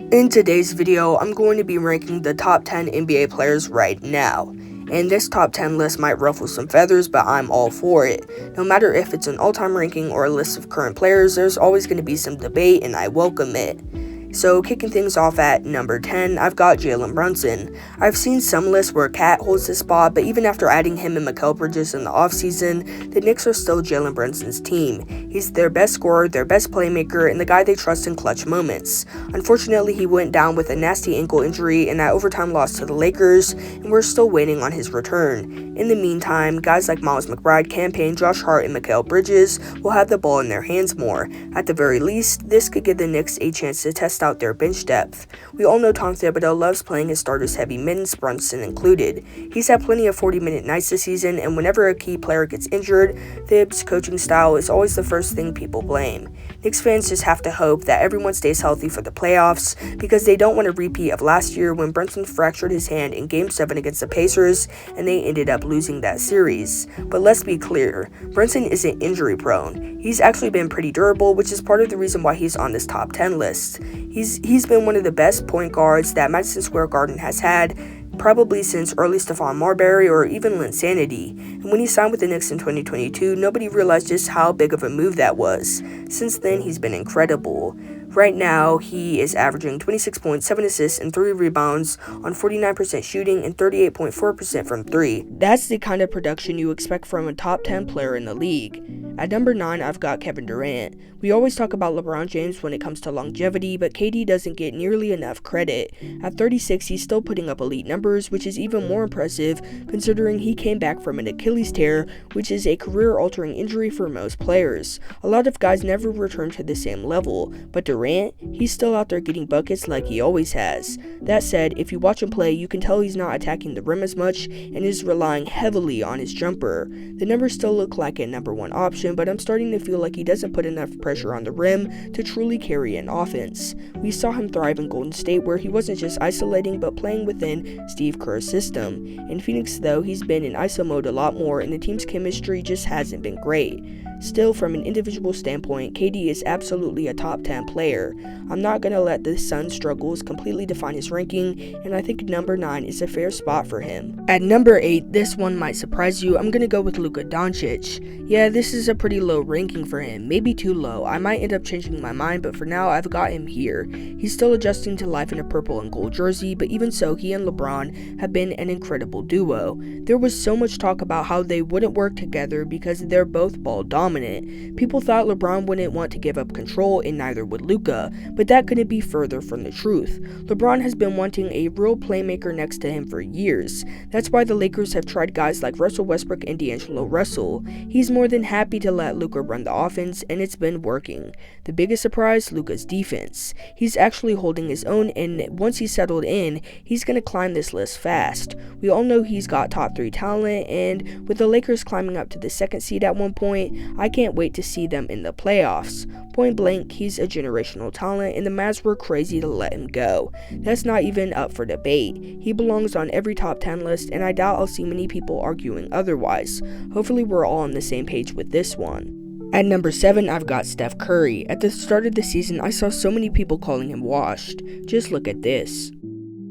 In today's video, I'm going to be ranking the top 10 NBA players right now. And this top 10 list might ruffle some feathers, but I'm all for it. No matter if it's an all-time ranking or a list of current players, there's always going to be some debate, and I welcome it. So kicking things off at number 10, I've got Jalen Brunson. I've seen some lists where Cat holds this spot, but even after adding him and Mikal Bridges in the offseason, the Knicks are still Jalen Brunson's team. He's their best scorer, their best playmaker, and the guy they trust in clutch moments. Unfortunately, he went down with a nasty ankle injury in that overtime loss to the Lakers, and we're still waiting on his return. In the meantime, guys like Miles McBride, Cam Payne, Josh Hart, and Mikal Bridges will have the ball in their hands more. At the very least, this could give the Knicks a chance to test out their bench depth. We all know Tom Thibodeau loves playing his starters heavy minutes, Brunson included. He's had plenty of 40-minute nights this season, and whenever a key player gets injured, Thibs' coaching style is always the first thing people blame. Knicks fans just have to hope that everyone stays healthy for the playoffs, because they don't want a repeat of last year when Brunson fractured his hand in Game 7 against the Pacers, and they ended up losing that series. But let's be clear, Brunson isn't injury prone. He's actually been pretty durable, which is part of the reason why he's on this top 10 list. He's been one of the best point guards that Madison Square Garden has had, probably since early Stephon Marbury or even Linsanity. And when he signed with the Knicks in 2022, nobody realized just how big of a move that was. Since then, he's been incredible. Right now, he is averaging 26 points, 7 assists, and 3 rebounds on 49% shooting and 38.4% from 3. That's the kind of production you expect from a top 10 player in the league. At number 9, I've got Kevin Durant. We always talk about LeBron James when it comes to longevity, but KD doesn't get nearly enough credit. At 36, he's still putting up elite numbers, which is even more impressive considering he came back from an Achilles tear, which is a career-altering injury for most players. A lot of guys never return to the same level, but Durant, he's still out there getting buckets like he always has. That said, if you watch him play, you can tell he's not attacking the rim as much and is relying heavily on his jumper. The numbers still look like a number 1 option, but I'm starting to feel like he doesn't put enough pressure on the rim to truly carry an offense. We saw him thrive in Golden State, where he wasn't just isolating but playing within Steve Kerr's system. In Phoenix, though, he's been in ISO mode a lot more, and the team's chemistry just hasn't been great. Still, from an individual standpoint, KD is absolutely a top 10 player. I'm not going to let the Suns' struggles completely define his ranking, and I think number 9 is a fair spot for him. At number 8, this one might surprise you, I'm going to go with Luka Doncic. Yeah, this is a pretty low ranking for him, maybe too low. I might end up changing my mind, but for now, I've got him here. He's still adjusting to life in a purple and gold jersey, but even so, he and LeBron have been an incredible duo. There was so much talk about how they wouldn't work together because they're both ball dominant. People thought LeBron wouldn't want to give up control, and neither would Luka, but that couldn't be further from the truth. LeBron has been wanting a real playmaker next to him for years. That's why the Lakers have tried guys like Russell Westbrook and D'Angelo Russell. He's more than happy to let Luka run the offense, and it's been working. The biggest surprise, Luka's defense. He's actually holding his own, and once he's settled in, he's going to climb this list fast. We all know he's got top 3 talent, and with the Lakers climbing up to the 2nd seed at one point, I can't wait to see them in the playoffs. Point blank, he's a generational talent, and the Mavs were crazy to let him go. That's not even up for debate. He belongs on every top 10 list, and I doubt I'll see many people arguing otherwise. Hopefully we're all on the same page with this one. At number 7, I've got Steph Curry. At the start of the season, I saw so many people calling him washed. Just look at this.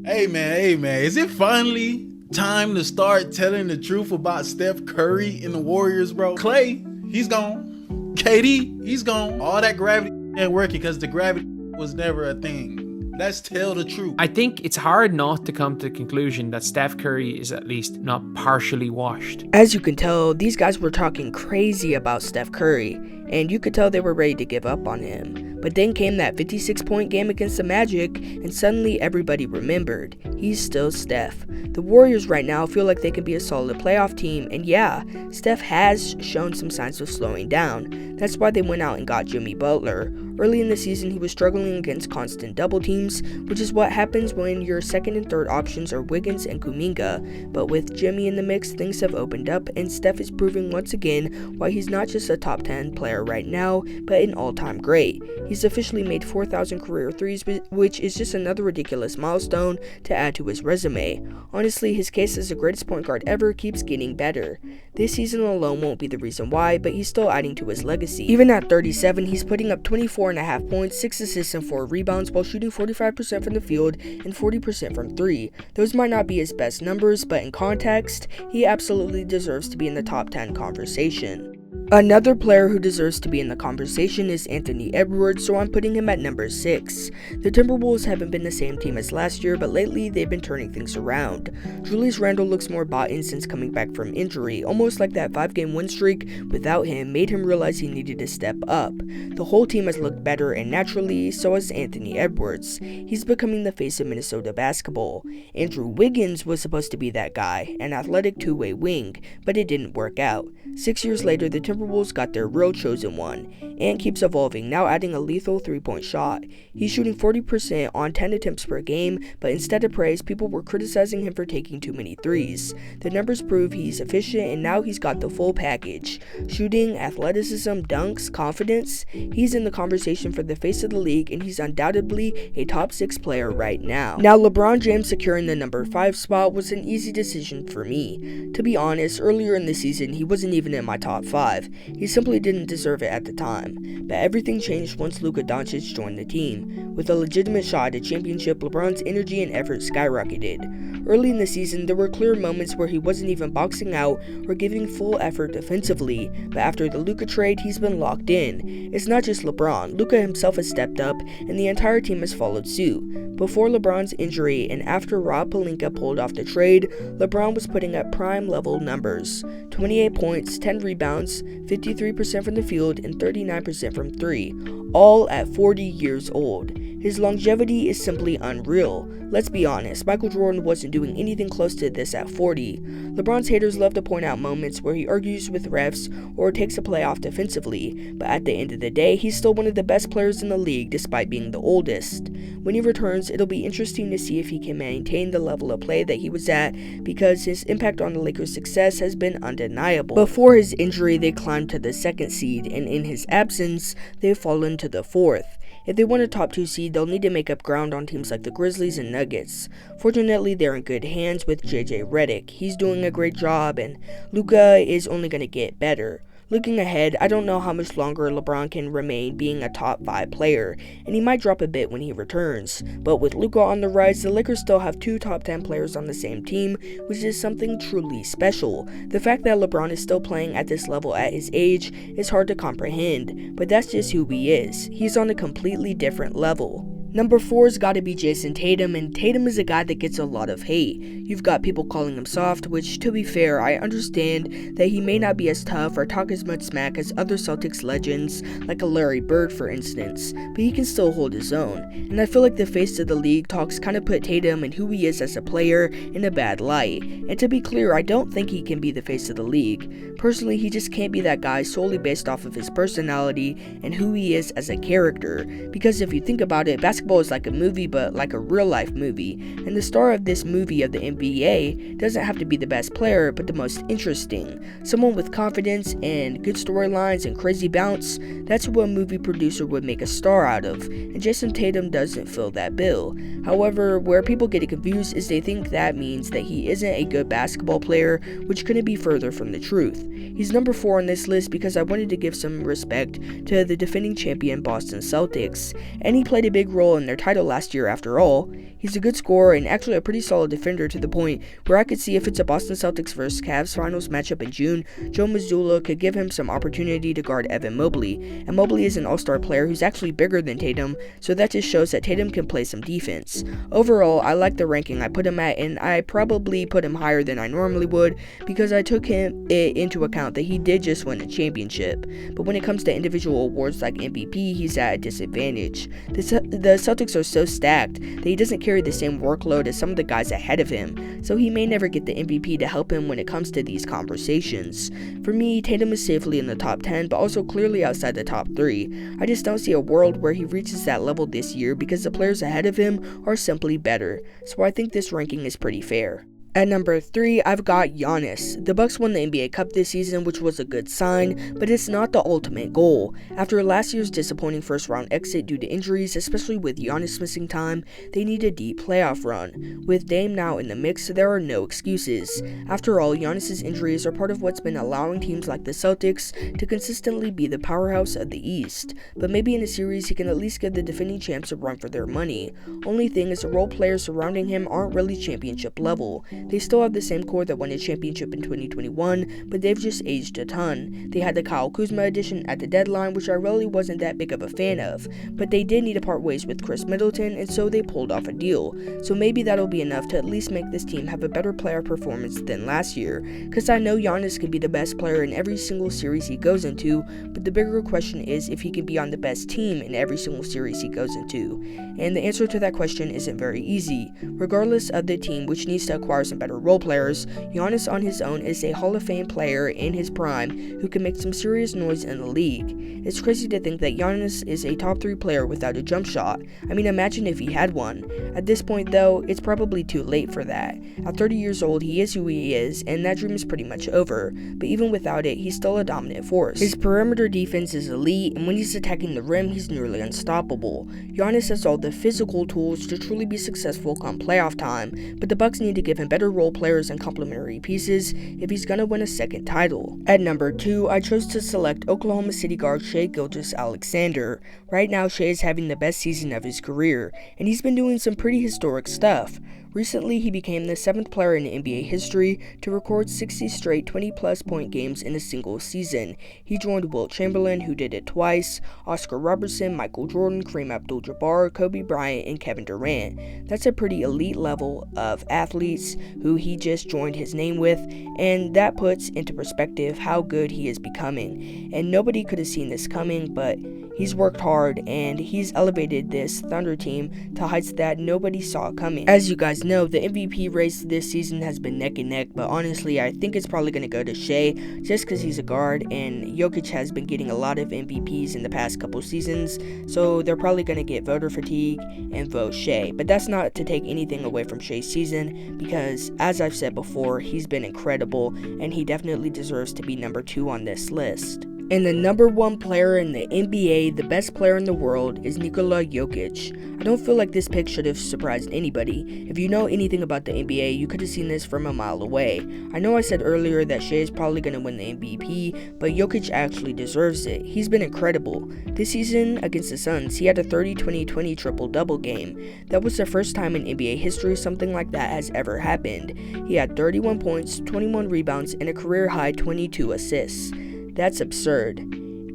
Hey man, is it finally time to start telling the truth about Steph Curry and the Warriors, bro? Clay, he's gone. KD, he's gone. All that gravity ain't working because the gravity was never a thing. Let's tell the truth. I think it's hard not to come to the conclusion that Steph Curry is at least not partially washed. As you can tell, these guys were talking crazy about Steph Curry, and you could tell they were ready to give up on him. But then came that 56-point game against the Magic, and suddenly everybody remembered. He's still Steph. The Warriors right now feel like they can be a solid playoff team, and yeah, Steph has shown some signs of slowing down. That's why they went out and got Jimmy Butler. Early in the season, he was struggling against constant double teams, which is what happens when your second and third options are Wiggins and Kuminga. But with Jimmy in the mix, things have opened up, and Steph is proving once again why he's not just a top 10 player right now, but an all-time great. He's officially made 4,000 career threes, which is just another ridiculous milestone to add to his resume. Honestly, his case as the greatest point guard ever keeps getting better. This season alone won't be the reason why, but he's still adding to his legacy. Even at 37, he's putting up 24 24.5 points, 6 assists, and 4 rebounds while shooting 45% from the field and 40% from 3. Those might not be his best numbers, but in context, he absolutely deserves to be in the top 10 conversation. Another player who deserves to be in the conversation is Anthony Edwards, so I'm putting him at number 6. The Timberwolves haven't been the same team as last year, but lately they've been turning things around. Julius Randle looks more bought in since coming back from injury, almost like that 5-game win streak without him made him realize he needed to step up. The whole team has looked better, and naturally, so has Anthony Edwards. He's becoming the face of Minnesota basketball. Andrew Wiggins was supposed to be that guy, an athletic two-way wing, but it didn't work out. 6 years later, the Timberwolves got their real chosen one. Ant keeps evolving, now adding a lethal 3-point shot. He's shooting 40% on 10 attempts per game, but instead of praise, people were criticizing him for taking too many threes. The numbers prove he's efficient, and now he's got the full package. Shooting, athleticism, dunks, confidence. He's in the conversation for the face of the league, and he's undoubtedly a top 6 player right now. Now, LeBron James securing the number 5 spot was an easy decision for me. To be honest, earlier in the season, he wasn't even in my top 5. He simply didn't deserve it at the time. But everything changed once Luka Doncic joined the team. With a legitimate shot at a championship, LeBron's energy and effort skyrocketed. Early in the season, there were clear moments where he wasn't even boxing out or giving full effort defensively, but after the Luka trade, he's been locked in. It's not just LeBron. Luka himself has stepped up, and the entire team has followed suit. Before LeBron's injury and after Rob Pelinka pulled off the trade, LeBron was putting up prime-level numbers. 28 points, 10 rebounds, 53% from the field, and 39% from 3, all at 40 years old. His longevity is simply unreal. Let's be honest, Michael Jordan wasn't doing anything close to this at 40. LeBron's haters love to point out moments where he argues with refs or takes a play off defensively, but at the end of the day, he's still one of the best players in the league despite being the oldest. When he returns, it'll be interesting to see if he can maintain the level of play that he was at, because his impact on the Lakers' success has been undeniable. Before his injury, they climbed to the 2nd seed, and in his absence, they've fallen to the 4th. If they want a top 2 seed, they'll need to make up ground on teams like the Grizzlies and Nuggets. Fortunately, they're in good hands with JJ Redick. He's doing a great job, and Luka is only going to get better. Looking ahead, I don't know how much longer LeBron can remain being a top 5 player, and he might drop a bit when he returns. But with Luka on the rise, the Lakers still have 2 top 10 players on the same team, which is something truly special. The fact that LeBron is still playing at this level at his age is hard to comprehend, but that's just who he is. He's on a completely different level. Number 4's gotta be Jason Tatum, and Tatum is a guy that gets a lot of hate. You've got people calling him soft, which, to be fair, I understand that he may not be as tough or talk as much smack as other Celtics legends, like a Larry Bird for instance, but he can still hold his own. And I feel like the face of the league talks kinda put Tatum and who he is as a player in a bad light. And to be clear, I don't think he can be the face of the league. Personally, he just can't be that guy solely based off of his personality and who he is as a character, because if you think about it, basketball is like a movie, but like a real life movie, and the star of this movie of the NBA doesn't have to be the best player, but the most interesting. Someone with confidence and good storylines and crazy bounce. That's who a movie producer would make a star out of, and Jason Tatum doesn't fill that bill. However, where people get it confused is they think that means that he isn't a good basketball player, which couldn't be further from the truth. He's number 4 on this list because I wanted to give some respect to the defending champion Boston Celtics, and he played a big role in their title last year after all. He's a good scorer and actually a pretty solid defender, to the point where I could see if it's a Boston Celtics vs Cavs finals matchup in June, Joe Mazzulla could give him some opportunity to guard Evan Mobley, and Mobley is an all-star player who's actually bigger than Tatum, so that just shows that Tatum can play some defense. Overall, I like the ranking I put him at, and I probably put him higher than I normally would because I took into account that he did just win a championship, but when it comes to individual awards like MVP, he's at a disadvantage. The Celtics are so stacked that he doesn't carry the same workload as some of the guys ahead of him, so he may never get the MVP to help him when it comes to these conversations. For me, Tatum is safely in the top 10, but also clearly outside the top 3. I just don't see a world where he reaches that level this year because the players ahead of him are simply better, so I think this ranking is pretty fair. At number 3, I've got Giannis. The Bucks won the NBA Cup this season, which was a good sign, but it's not the ultimate goal. After last year's disappointing first-round exit due to injuries, especially with Giannis missing time, they need a deep playoff run. With Dame now in the mix, there are no excuses. After all, Giannis' injuries are part of what's been allowing teams like the Celtics to consistently be the powerhouse of the East. But maybe in a series, he can at least give the defending champs a run for their money. Only thing is the role players surrounding him aren't really championship level. They still have the same core that won a championship in 2021, but they've just aged a ton. They had the Kyle Kuzma addition at the deadline, which I really wasn't that big of a fan of, but they did need to part ways with Chris Middleton, and so they pulled off a deal. So maybe that'll be enough to at least make this team have a better player performance than last year, because I know Giannis can be the best player in every single series he goes into, but the bigger question is if he can be on the best team in every single series he goes into. And the answer to that question isn't very easy. Regardless of the team, which needs to acquire some better role players, Giannis on his own is a Hall of Fame player in his prime who can make some serious noise in the league. It's crazy to think that Giannis is a top 3 player without a jump shot. I mean, imagine if he had one. At this point though, it's probably too late for that. At 30 years old, he is who he is, and that dream is pretty much over, but even without it, he's still a dominant force. His perimeter defense is elite, and when he's attacking the rim, he's nearly unstoppable. Giannis has all the physical tools to truly be successful come playoff time, but the Bucks need to give him better role players and complementary pieces if he's gonna win a second title. At number 2, I chose to select Oklahoma City guard Shai Gilgeous-Alexander. Right now, Shai is having the best season of his career, and he's been doing some pretty historic stuff. Recently, he became the 7th player in NBA history to record 60 straight 20-plus point games in a single season. He joined Wilt Chamberlain, who did it twice, Oscar Robertson, Michael Jordan, Kareem Abdul-Jabbar, Kobe Bryant, and Kevin Durant. That's a pretty elite level of athletes who he just joined his name with, and that puts into perspective how good he is becoming. And nobody could have seen this coming, but he's worked hard, and he's elevated this Thunder team to heights that nobody saw coming. As you guys know, the MVP race this season has been neck and neck, but honestly, I think it's probably going to go to Shai, just because he's a guard, and Jokic has been getting a lot of MVPs in the past couple seasons, so they're probably going to get voter fatigue and vote Shai. But that's not to take anything away from Shai's season, because as I've said before, he's been incredible, and he definitely deserves to be number 2 on this list. And the number 1 player in the NBA, the best player in the world, is Nikola Jokic. I don't feel like this pick should have surprised anybody. If you know anything about the NBA, you could have seen this from a mile away. I know I said earlier that Shai is probably going to win the MVP, but Jokic actually deserves it. He's been incredible. This season against the Suns, he had a 30-20-20 triple-double game. That was the first time in NBA history something like that has ever happened. He had 31 points, 21 rebounds, and a career-high 22 assists. That's absurd.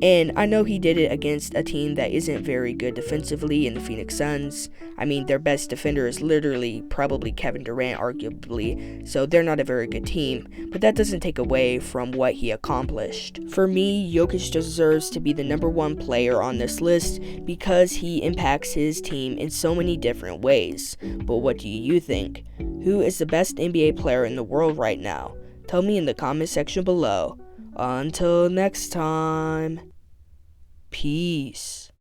And I know he did it against a team that isn't very good defensively in the Phoenix Suns. I mean, their best defender is literally probably Kevin Durant, arguably, so they're not a very good team, but that doesn't take away from what he accomplished. For me, Jokic deserves to be the number 1 player on this list because he impacts his team in so many different ways. But what do you think? Who is the best NBA player in the world right now? Tell me in the comment section below. Until next time, peace.